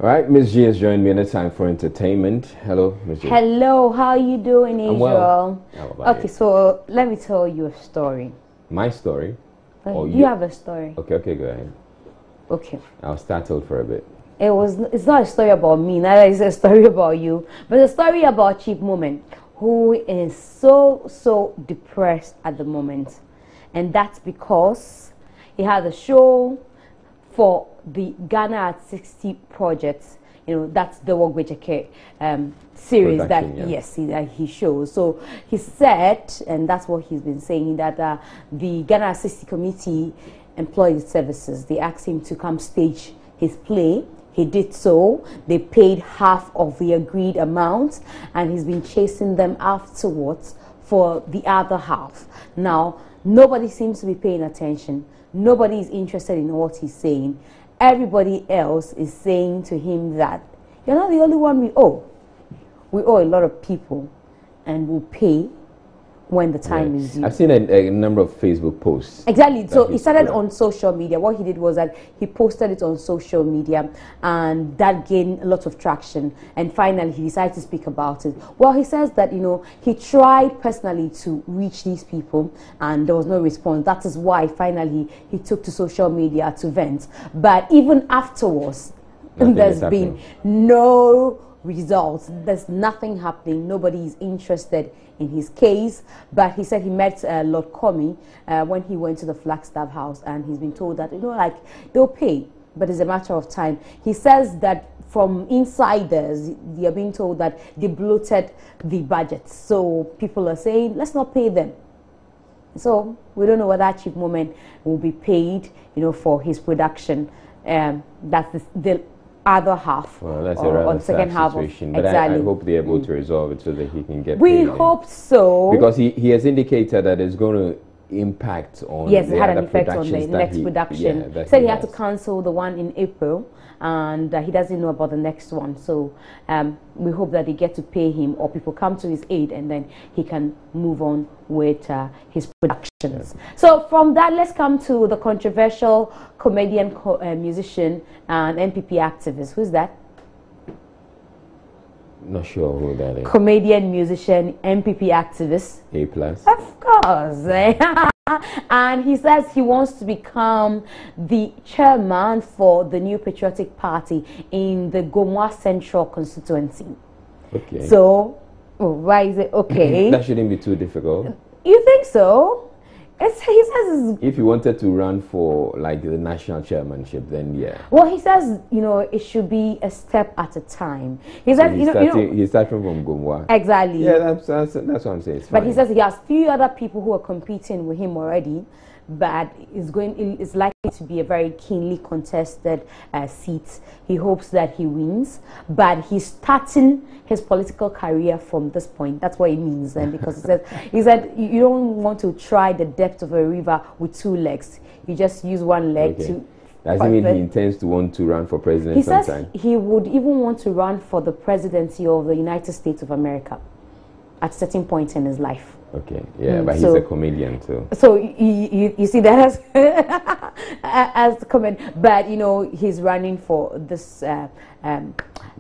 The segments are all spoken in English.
All right, Miss G has joined me in a time for entertainment. Hello, Miss G. Hello, how are you doing, Israel? I'm well. How about Okay, you? so let me tell you a story. My story? You have a story. Okay, go ahead. Okay. I was startled for a bit. It's not a story about me, neither is it a story about you, but a story about Chief Moment, who is so depressed at the moment. And that's because he had a show for the Ghana at 60 project. You know, that's the Wogwejeke series that he shows. So he said, and that's what he's been saying, that the Ghana at 60 committee employed his services. They asked him to come stage his play. He did so. They paid half of the agreed amount, and he's been chasing them afterwards for the other half. Now, nobody seems to be paying attention. Nobody is interested in what he's saying. Everybody else is saying to him that you're not the only one we owe. We owe a lot of people, and we'll pay when the time is due. I've seen a number of Facebook posts. Exactly. So he started on social media. What he did was that he posted it on social media, and that gained a lot of traction. And finally, he decided to speak about it. Well, he says that, you know, he tried personally to reach these people, and there was no response. That is why finally he took to social media to vent. But even afterwards, there's been no results. There's nothing happening. Nobody is interested in his case. But he said he met Lord Comey when he went to the Flagstaff House, and he's been told that, you know, like, they'll pay, but it's a matter of time. He says that from insiders, they are being told that they bloated the budget. So people are saying, let's not pay them. So we don't know whether Chief Moment will be paid, you know, for his production. That's the other half, well, that's or the second half situation. But I hope they're able to resolve it so that he can get paid. We hope so. Because he has indicated that it's going to impact on it had an effect on the next production. Yeah, said he had to cancel the one in April, and he doesn't know about the next one. So we hope that they get to pay him, or people come to his aid, and then he can move on with his productions. So from that, let's come to the controversial comedian, musician, and NPP activist. Who's that? Not sure who that is. Comedian, musician, NPP activist. A+. Of course. And he says he wants to become the chairman for the new patriotic party in the Gomwa Central constituency. Okay. So, why is it okay? That shouldn't be too difficult. You think so? He says if you wanted to run for like the national chairmanship, then yeah. Well, he says, you know, it should be a step at a time. He says, he's starting from Gomwa. Exactly. Yeah, that's what I'm saying. But he says he has few other people who are competing with him already, but it's likely to be a very keenly contested seat. He hopes that he wins, but he's starting his political career from this point. That's what it means then, because he said you don't want to try the depth of a river with two legs. You just use one leg to. Does it mean he intends to want to run for president he sometime? Says he would even want to run for the presidency of the United States of America at a certain point in his life. Okay, yeah, but he's a comedian too. So you see that as a comment, but you know, he's running for this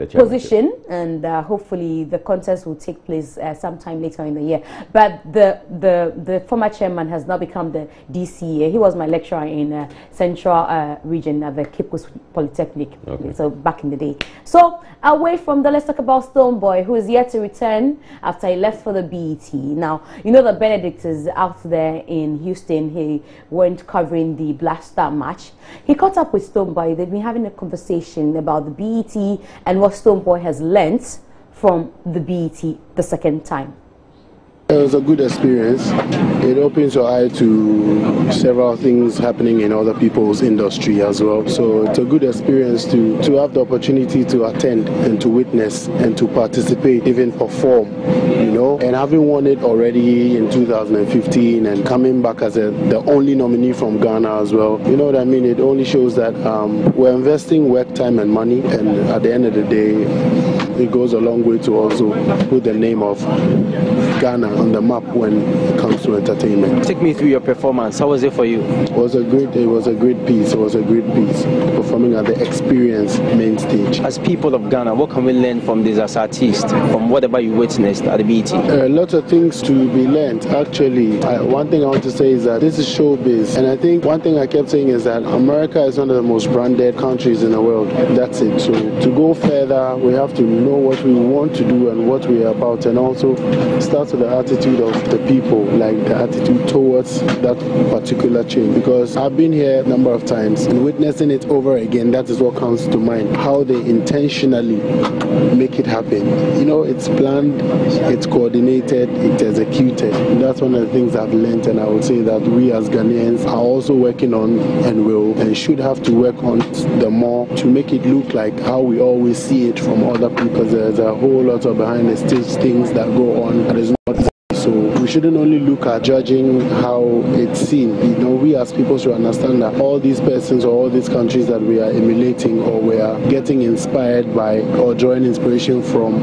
position, and hopefully the contest will take place sometime later in the year. But the former chairman has now become the DCA. He was my lecturer in Central region at the Cape Coast Polytechnic. Okay. So back in the day. So away from that, let's talk about Stonebwoy, who is yet to return after he left for the BET. Now, you know that Benedict is out there in Houston. He went covering the Black Star match. He caught up with Stonebwoy. They've been having a conversation about the BET and what Stonebwoy has learnt from the BET the second time. It was a good experience. It opens your eye to several things happening in other people's industry as well. So it's a good experience to have the opportunity to attend and to witness and to participate, even perform, you know, and having won it already in 2015 and coming back as the only nominee from Ghana as well, you know what I mean? It only shows that we're investing work, time and money, and at the end of the day, it goes a long way to also put the name of Ghana on the map when it comes to entertainment. Take me through your performance. How was it for you? It was a great piece. It was a great piece. Performing at the Experience main stage. As people of Ghana, what can we learn from this as artists, from whatever you witnessed at the BET? A lot of things to be learned. Actually, one thing I want to say is that this is showbiz, and I think one thing I kept saying is that America is one of the most branded countries in the world. That's it. So to go further, we have to know what we want to do and what we are about, and also start with the attitude of the people, like the attitude towards that particular change. Because I've been here a number of times and witnessing it over again, that is what comes to mind. How they intentionally make it happen. You know, it's planned, it's coordinated, it's executed. And that's one of the things I've learned, and I would say that we as Ghanaians are also working on and will and should have to work on the more to make it look like how we always see it from other people. Because there's a whole lot of behind the stage things that go on that is not. So we shouldn't only look at judging how it's seen. You know, we as people should understand that all these persons or all these countries that we are emulating or we are getting inspired by or drawing inspiration from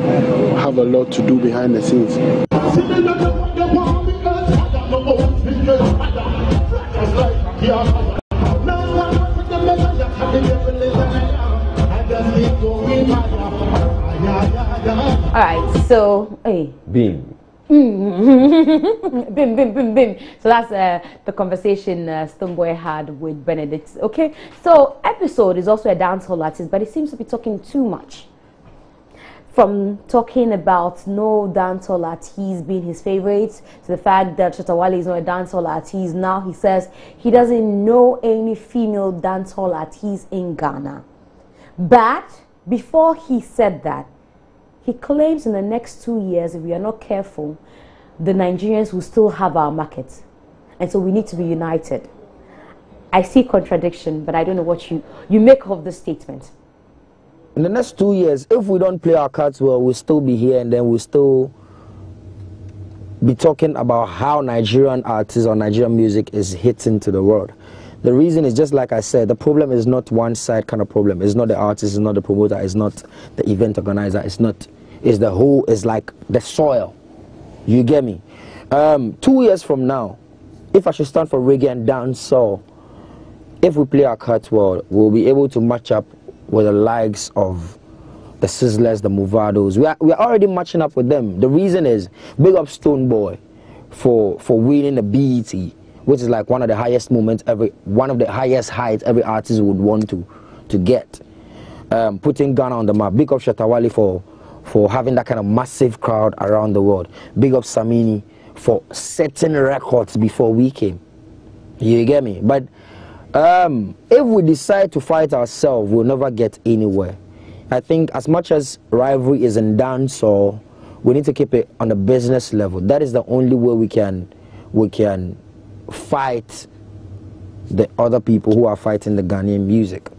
have a lot to do behind the scenes. All right, so hey. Bim. Bim, bim, bim, bim. So that's the conversation Stonebwoy had with Benedict. Okay, so Epixode is also a dancehall artist, but he seems to be talking too much. From talking about no dancehall artist being his favorite to the fact that Shatta Wale is not a dancehall artist. Now he says he doesn't know any female dancehall artists in Ghana. But before he said that, he claims in the next 2 years, if we are not careful, the Nigerians will still have our market. And so we need to be united. I see contradiction, but I don't know what you make of this statement. In the next 2 years, if we don't play our cards well, we'll still be here, and then we'll still be talking about how Nigerian artists or Nigerian music is hitting to the world. The reason is, just like I said, the problem is not one side kind of problem. It's not the artist, it's not the promoter, it's not the event organizer, it's the whole, it's like the soil. You get me? 2 years from now, if I should stand for reggae and dancehall, if we play our cards well, we'll be able to match up with the likes of the Sizzlers, the Movados. We are already matching up with them. The reason is, big up Stonebwoy for winning the BET, which is like one of the highest moments one of the highest heights every artist would want to get. Putting Ghana on the map. Big up Shatta Wale for having that kind of massive crowd around the world. Big up Samini for setting records before we came. You get me? But if we decide to fight ourselves, we'll never get anywhere. I think as much as rivalry is in dancehall, we need to keep it on the business level. That is the only way we can fight the other people who are fighting the Ghanaian music.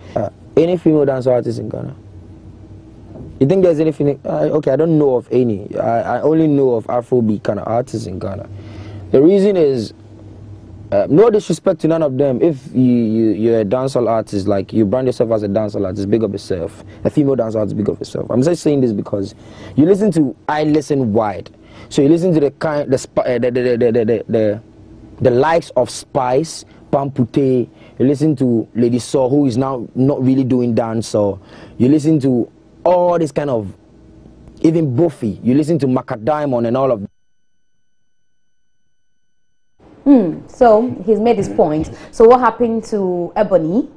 Any female dancehall artists in Ghana? You think there's anything? Okay, I don't know of any. I only know of Afrobeat kind of artists in Ghana. The reason is, no disrespect to none of them. If you're a dancehall artist, like you brand yourself as a dancehall artist, big up yourself. A female dancehall artist, big up yourself. I'm just saying this because you listen to, I listen wide. So you listen to the likes of Spice, Pampute. You listen to Lady Saw, who is now not really doing dancehall. You listen to all this kind of, even Buffy. You listen to Macadamon and all of that. So he's made his point. So what happened to Ebony?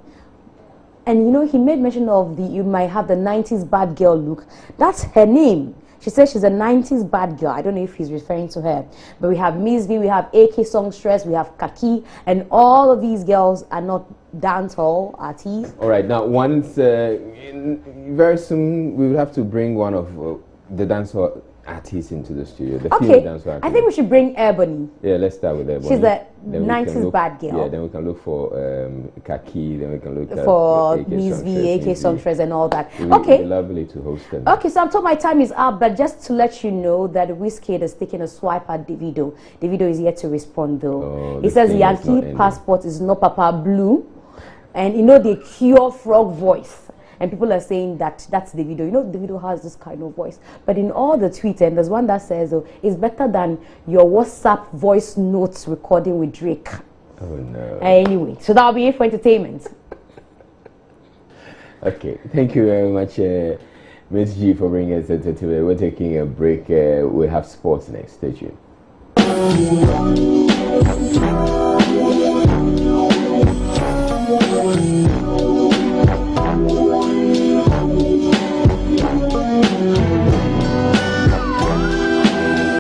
And you know, he made mention of you might have the 90s bad girl look. That's her name. She says she's a 90s bad girl. I don't know if he's referring to her. But we have Miss V, we have AK Songstress, we have Kaki, and all of these girls are not dancehall artists. All right, now very soon we will have to bring one of the dancehall artists into the studio. The Okay, female dancehall I think we should bring Ebony. Yeah, let's start with Ebony. She's a Then we 90s can look, bad girl. Yeah, then we can look for Kaki, then we can look For at Miss V, AK Songstress and all that. It Okay. would be lovely to host them. Okay, so I'm told my time is up, but just to let you know that Wizkid has taken a swipe at Davido. Davido is yet to respond though. Oh, He says thing is Yankee not ending. passport is not Papa Blue. And you know they cure frog voice. And people are saying that that's Davido. You know Davido has this kind of voice. But in all the tweets, and there's one that says, oh, it's better than your WhatsApp voice notes recording with Drake. Oh no. Anyway, so that'll be it for entertainment. Okay, thank you very much, Ms. G, for bringing us into today. We're taking a break. We'll have sports next. Stay tuned.